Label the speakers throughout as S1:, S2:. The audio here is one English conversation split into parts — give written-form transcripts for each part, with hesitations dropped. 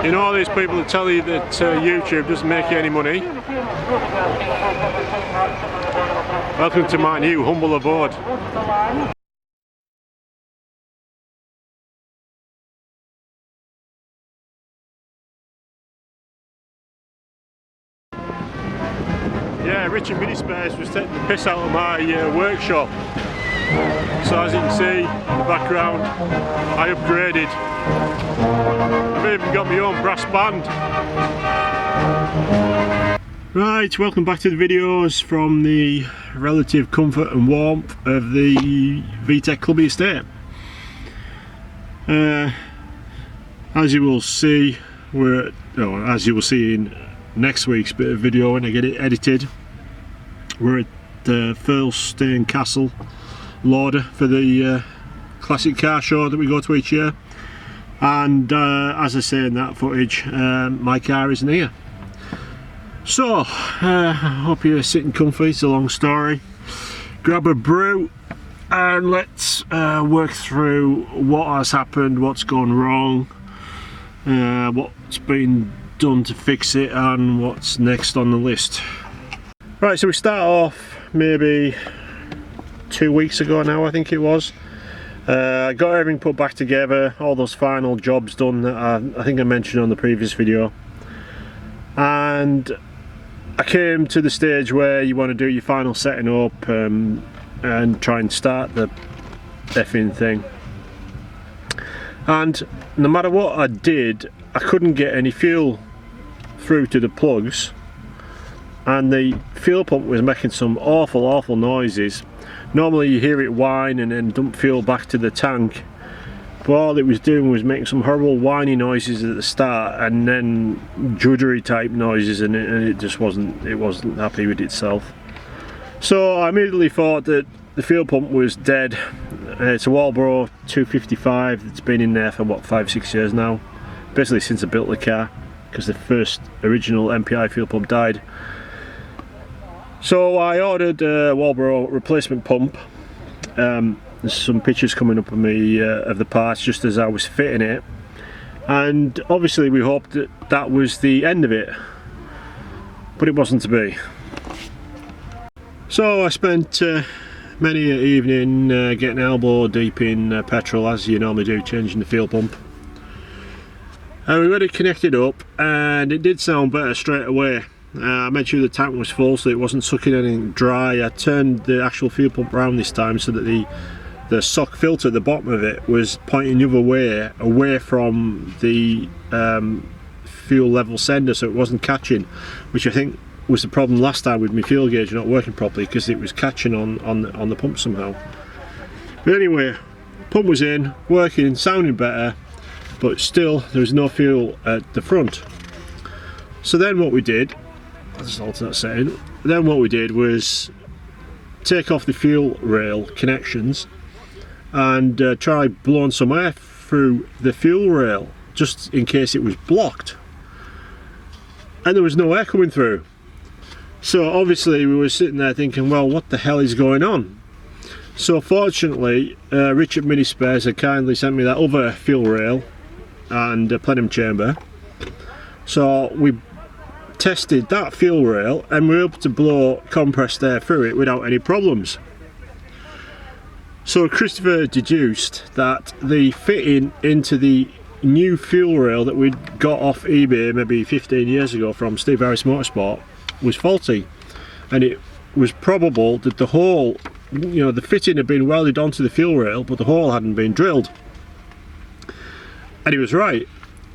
S1: You know all these people that tell you that YouTube doesn't make you any money? Welcome to my new humble abode. Yeah, Richard Minispace was taking the piss out of my workshop. So as you can see in the background, I upgraded. I've even got my own brass band. Right, welcome back to the videos from the relative comfort and warmth of the VTech Clubby Estate. As you will see, as you will see in next week's bit of video when I get it edited, we're at the Firlstein Castle, Lauder, for the classic car show that we go to each year. And as I say in that footage, my car isn't here. So, I hope you're sitting comfy. It's a long story. Grab a brew and let's work through what has happened, what's gone wrong, what's been done to fix it, and what's next on the list. Right, so we start off maybe 2 weeks ago now, I think it was. I got everything put back together, all those final jobs done that I think I mentioned on the previous video, and I came to the stage where you want to do your final setting up and try and start the effing thing. And no matter what I did, I couldn't get any fuel through to the plugs, and the fuel pump was making some awful noises. Normally you hear it whine and then dump fuel back to the tank, but all it was doing was making some horrible whiny noises at the start and then juddery type noises, and it just wasn't happy with itself. So I immediately thought that the fuel pump was dead. It's a Walbro 255 that's been in there for what, 5-6 years now, basically since I built the car, because the first original MPI fuel pump died. So I ordered a Walbro replacement pump. There's some pictures coming up of me of the parts just as I was fitting it, and obviously we hoped that that was the end of it, but it wasn't to be. So I spent many an evening getting elbow deep in petrol, as you normally do, changing the fuel pump. And we got it connected up, and it did sound better straight away. I made sure the tank was full so it wasn't sucking anything dry. I turned the actual fuel pump round this time so that the sock filter at the bottom of it was pointing the other way, away from the fuel level sender, so it wasn't catching, which I think was the problem last time with my fuel gauge not working properly, because it was catching on the pump somehow. But anyway, pump was in, working, sounding better, but still there was no fuel at the front. So then what we did, let's alter that setting. Then what we did was take off the fuel rail connections and try blowing some air through the fuel rail, just in case it was blocked. And there was no air coming through. So obviously we were sitting there thinking, well, what the hell is going on? So fortunately, Richard Minispace had kindly sent me that other fuel rail and a plenum chamber. So we tested that fuel rail and we were able to blow compressed air through it without any problems. So Christopher deduced that the fitting into the new fuel rail that we'd got off eBay maybe 15 years ago from Steve Harris Motorsport was faulty, and it was probable that the hole, you know, the fitting had been welded onto the fuel rail but the hole hadn't been drilled. And he was right.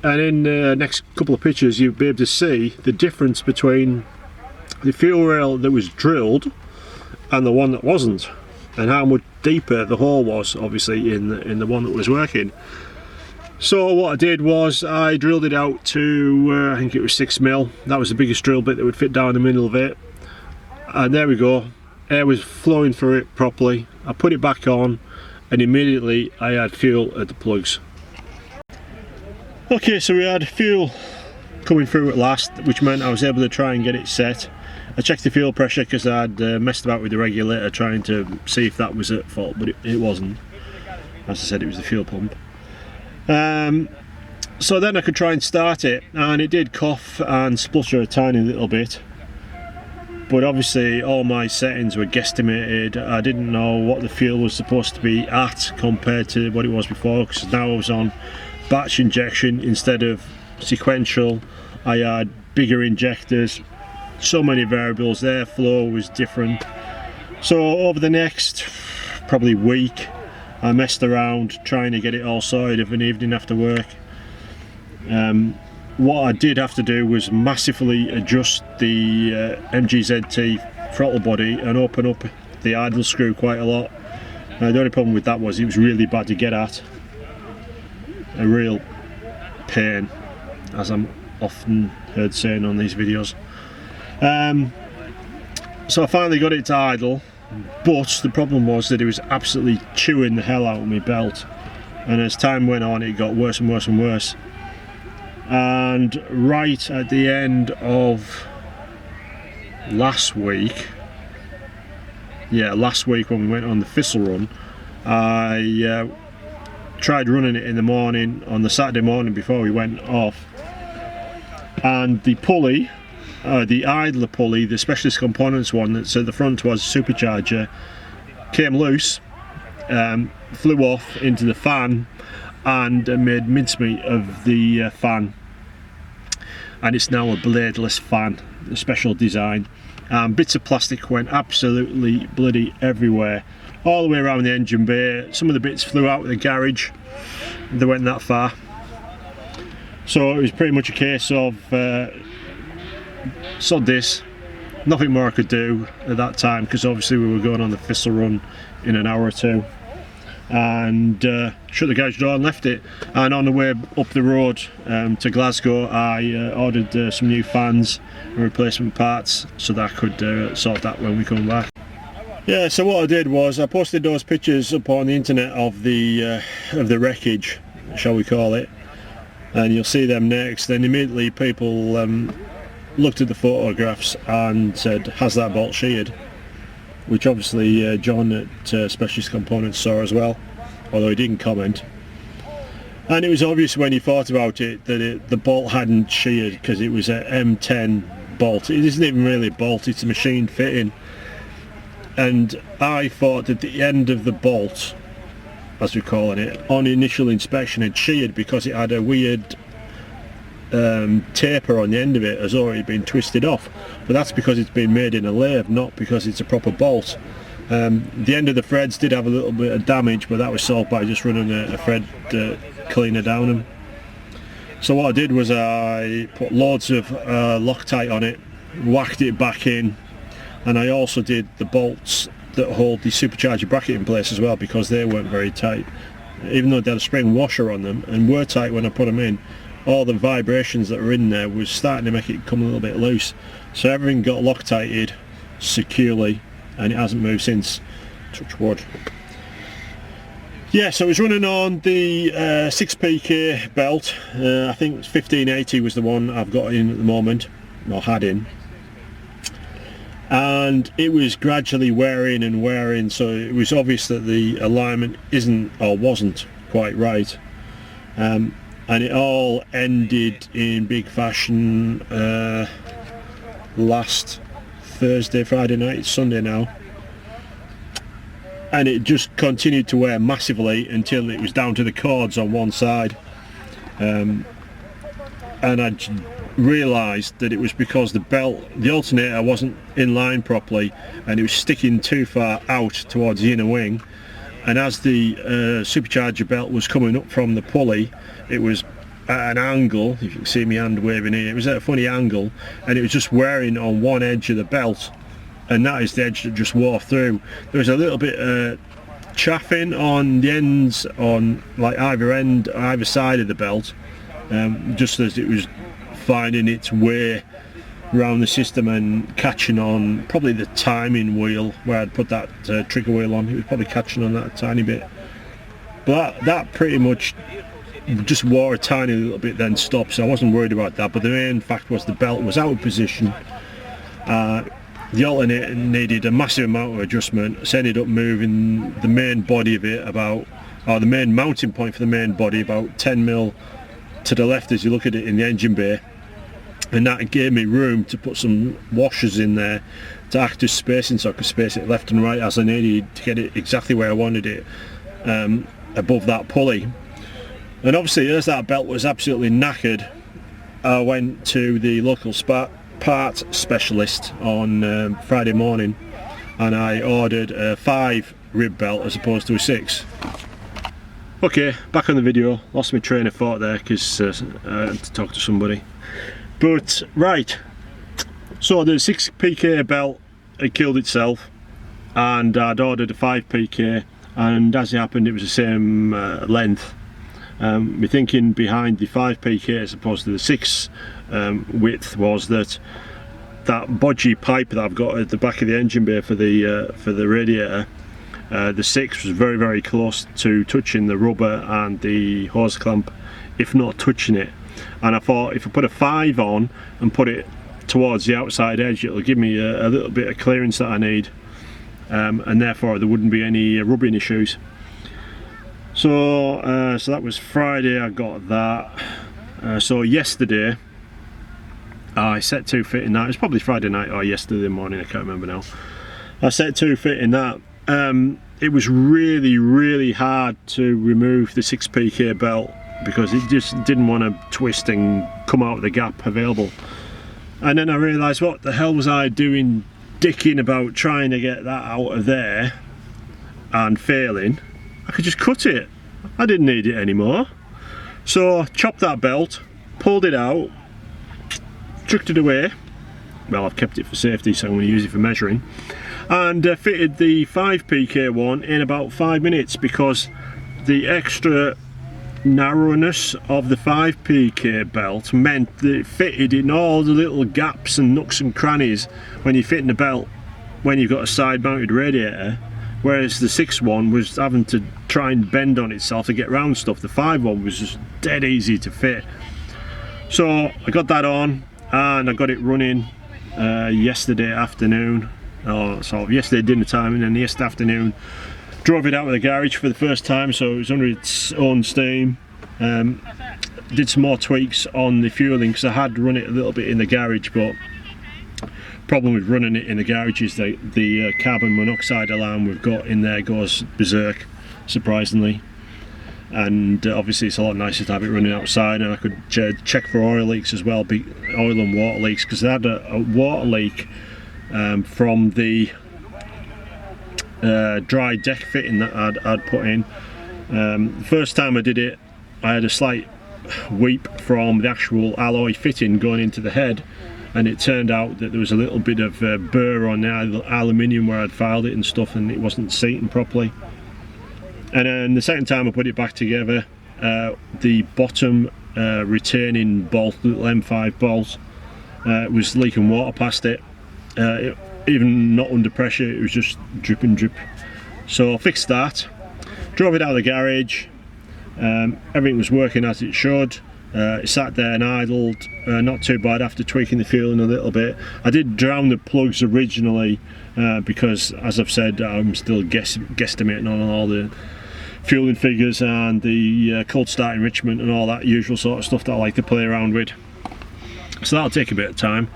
S1: And in the next couple of pictures you'll be able to see the difference between the fuel rail that was drilled and the one that wasn't, and how much deeper the hole was obviously in the one that was working. So what I did was I drilled it out to I think it was 6mm. That was the biggest drill bit that would fit down the middle of it, and there we go, air was flowing through it properly. I put it back on and immediately I had fuel at the plugs. Okay, so we had fuel coming through at last, which meant I was able to try and get it set. I checked the fuel pressure because I'd messed about with the regulator trying to see if that was at fault, but it wasn't. As I said, it was the fuel pump. So then I could try and start it, and it did cough and splutter a tiny little bit, but obviously all my settings were guesstimated. I didn't know what the fuel was supposed to be at compared to what it was before, because now I was on batch injection instead of sequential. I had bigger injectors, so many variables, their flow was different. So over the next probably week I messed around trying to get it all sorted of an evening after work. What I did have to do was massively adjust the MGZT throttle body and open up the idle screw quite a lot. The only problem with that was it was really bad to get at, a real pain, as I'm often heard saying on these videos. So I finally got it to idle, but the problem was that it was absolutely chewing the hell out of my belt, and as time went on it got worse and worse and worse. And right at the end of last week when we went on the Thistle run, I tried running it in the morning, on the Saturday morning before we went off, and the pulley, the idler pulley, the specialist components one that's at the front was a supercharger, came loose, flew off into the fan and made mincemeat of the fan, and it's now a bladeless fan, a special design. Bits of plastic went absolutely bloody everywhere, all the way around the engine bay. Some of the bits flew out of the garage, they went that far. So it was pretty much a case of sod this, nothing more I could do at that time, because obviously we were going on the Thistle run in an hour or two, and shut the garage door and left it. And on the way up the road to Glasgow, I ordered some new fans and replacement parts so that I could sort that when we come back. Yeah, so what I did was I posted those pictures up on the internet of the wreckage, shall we call it, and you'll see them next. Then immediately people looked at the photographs and said, has that bolt sheared? Which obviously John at Specialist Components saw as well, although he didn't comment. And it was obvious when he thought about it that the bolt hadn't sheared, because it was a M10 bolt. It isn't even really a bolt, it's a machine fitting. And I thought that the end of the bolt, as we're calling it, on initial inspection had sheared because it had a weird taper on the end of it, as though it had been twisted off. But that's because it's been made in a lathe, not because it's a proper bolt. The end of the threads did have a little bit of damage, but that was solved by just running a thread cleaner down them. So what I did was I put loads of Loctite on it, whacked it back in, and I also did the bolts that hold the supercharger bracket in place as well, because they weren't very tight, even though they had a spring washer on them and were tight when I put them in. All the vibrations that were in there was starting to make it come a little bit loose, so everything got Loctited securely and it hasn't moved since, touch wood. Yeah, so I was running on the 6PK belt. I think 1580 was the one I've got in at the moment, or had in, and it was gradually wearing and wearing, so it was obvious that the alignment isn't, or wasn't quite right. And it all ended in big fashion last Thursday, Friday night, it's Sunday now, and it just continued to wear massively until it was down to the cords on one side, and I realised that it was because the alternator wasn't in line properly and it was sticking too far out towards the inner wing. And as the supercharger belt was coming up from the pulley, it was at an angle, if you can see my hand waving here, it was at a funny angle, and it was just wearing on one edge of the belt, and that is the edge that just wore through. There was a little bit chaffing on the ends, on like either side of the belt, just as it was finding its way around the system and catching on probably the timing wheel where I'd put that trigger wheel on. It was probably catching on that a tiny bit, but that pretty much just wore a tiny little bit, then stopped, so I wasn't worried about that. But the main fact was the belt was out of position. The alternator needed a massive amount of adjustment, so I ended up moving the main body of it about, or the main mounting point for the main body about 10mm to the left as you look at it in the engine bay, and that gave me room to put some washers in there to act as spacing, so I could space it left and right as I needed to get it exactly where I wanted it, above that pulley. And obviously, as that belt was absolutely knackered, I went to the local parts specialist on Friday morning, and I ordered a 5 rib belt as opposed to a 6. Okay, back on the video. Lost my train of thought there because I had to talk to somebody. But right, so the 6 PK belt had killed itself, and I'd ordered a 5 PK, and as it happened, it was the same length. My thinking behind the 5 PK as opposed to the 6 width was that bodgy pipe that I've got at the back of the engine bay for the radiator, the 6 was very, very close to touching the rubber and the hose clamp, if not touching it. And I thought if I put a 5 on and put it towards the outside edge, it'll give me a little bit of clearance that I need, and therefore there wouldn't be any rubbing issues. So that was Friday. I got that. So yesterday I set to fitting that. It was probably Friday night or yesterday morning, I can't remember now. I set to fitting that. It was really, really hard to remove the 6 PK belt because it just didn't want to twist and come out of the gap available. And then I realised, what the hell was I doing dicking about trying to get that out of there and failing? I could just cut it. I didn't need it anymore. So chopped that belt, pulled it out, chucked it away. Well, I've kept it for safety, so I'm going to use it for measuring, and fitted the 5 PK one in about 5 minutes, because the extra narrowness of the 5 PK belt meant that it fitted in all the little gaps and nooks and crannies when you're fitting the belt when you've got a side mounted radiator, whereas the 6 one was having to try and bend on itself to get round stuff. The 5 one was just dead easy to fit. So I got that on and I got it running yesterday afternoon, or sort of yesterday dinner time, and then yesterday afternoon drove it out of the garage for the first time, so it was under its own steam. Did some more tweaks on the fueling because I had run it a little bit in the garage, but problem with running it in the garage is the carbon monoxide alarm we've got in there goes berserk, surprisingly. And obviously it's a lot nicer to have it running outside, and I could check for oil leaks as well, oil and water leaks, because I had a water leak from the dry deck fitting that I'd put in. The first time I did it, I had a slight weep from the actual alloy fitting going into the head, and it turned out that there was a little bit of burr on the aluminium where I'd filed it and stuff, and it wasn't seating properly. And then the second time I put it back together, the bottom retaining bolt, little M5 bolt, was leaking water past it. Even not under pressure, it was just drip and drip. So I fixed that, drove it out of the garage. Everything was working as it should. It sat there and idled, not too bad after tweaking the fueling a little bit. I did drown the plugs originally because, as I've said, I'm still guesstimating on all the fueling figures and the cold start enrichment and all that usual sort of stuff that I like to play around with. So that'll take a bit of time.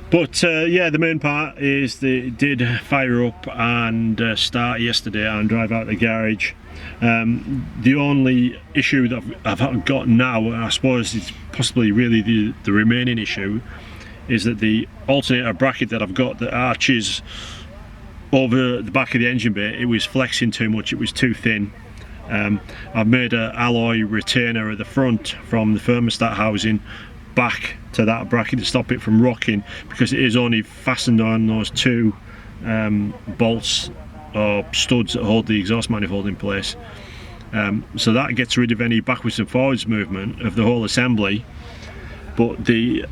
S1: But yeah, the main part is that it did fire up and start yesterday and drive out the garage. The only issue that I've got now, I suppose is possibly really the remaining issue, is that the alternator bracket that I've got that arches over the back of the engine bay, it was flexing too much, it was too thin. I've made an alloy retainer at the front from the thermostat housing back to that bracket to stop it from rocking, because it is only fastened on those 2 bolts or studs that hold the exhaust manifold in place. So that gets rid of any backwards and forwards movement of the whole assembly, but the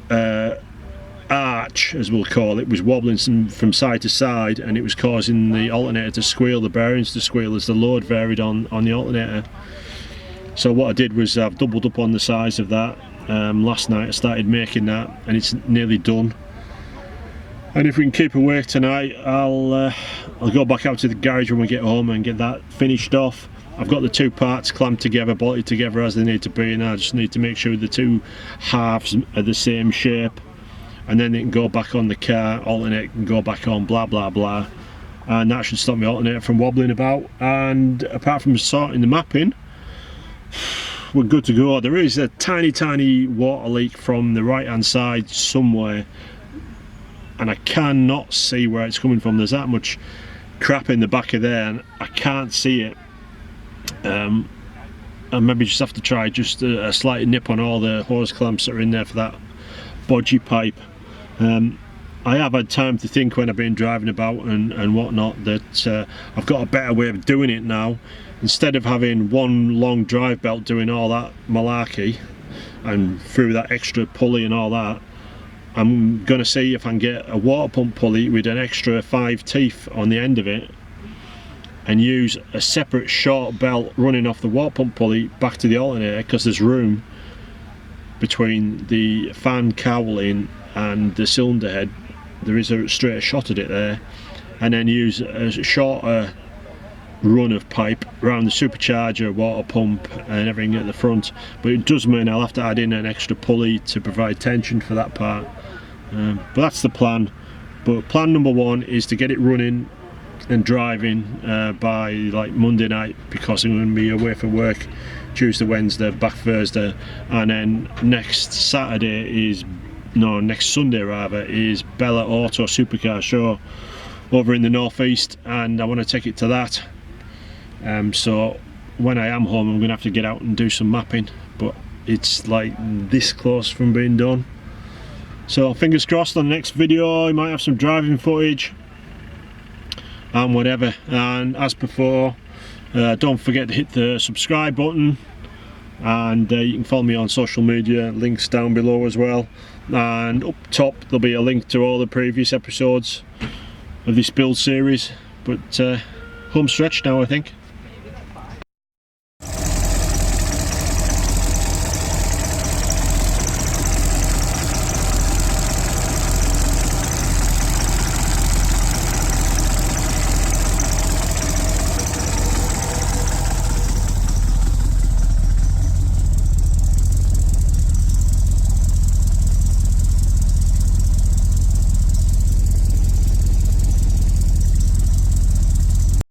S1: arch, as we'll call it, was wobbling from side to side, and it was causing the alternator to squeal, the bearings to squeal as the load varied on the alternator. So what I did was I've doubled up on the size of that. Last night I started making that, and it's nearly done. And if we can keep awake tonight, I'll go back out to the garage when we get home and get that finished off. I've got the two parts clamped together, bolted together as they need to be, and I just need to make sure the two halves are the same shape, and then it can go back on the car, alternate can go back on, blah blah blah, and that should stop my alternator from wobbling about. And apart from sorting the mapping, we're good to go. There is a tiny water leak from the right hand side somewhere, and I cannot see where it's coming from. There's that much crap in the back of there and I can't see it. And maybe just have to try just a slight nip on all the hose clamps that are in there for that bodgy pipe. I have had time to think when I've been driving about and whatnot that I've got a better way of doing it now. Instead of having one long drive belt doing all that malarkey and through that extra pulley and all that, I'm going to see if I can get a water pump pulley with an extra 5 teeth on the end of it and use a separate short belt running off the water pump pulley back to the alternator, because there's room between the fan cowling and the cylinder head. There is a straight shot at it there, and then use a shorter run of pipe around the supercharger, water pump and everything at the front. But it does mean I'll have to add in an extra pulley to provide tension for that part, but that's the plan. But plan number one is to get it running and driving by like Monday night, because I'm going to be away for work Tuesday, Wednesday, back Thursday, and then next Sunday rather is Bella Auto Supercar Show over in the northeast, and I want to take it to that. So when I am home I'm going to have to get out and do some mapping, but it's like this close from being done. So fingers crossed on the next video I might have some driving footage and whatever. And as before, don't forget to hit the subscribe button, and you can follow me on social media, links down below as well, and up top there'll be a link to all the previous episodes of this build series. But home stretch now, I think.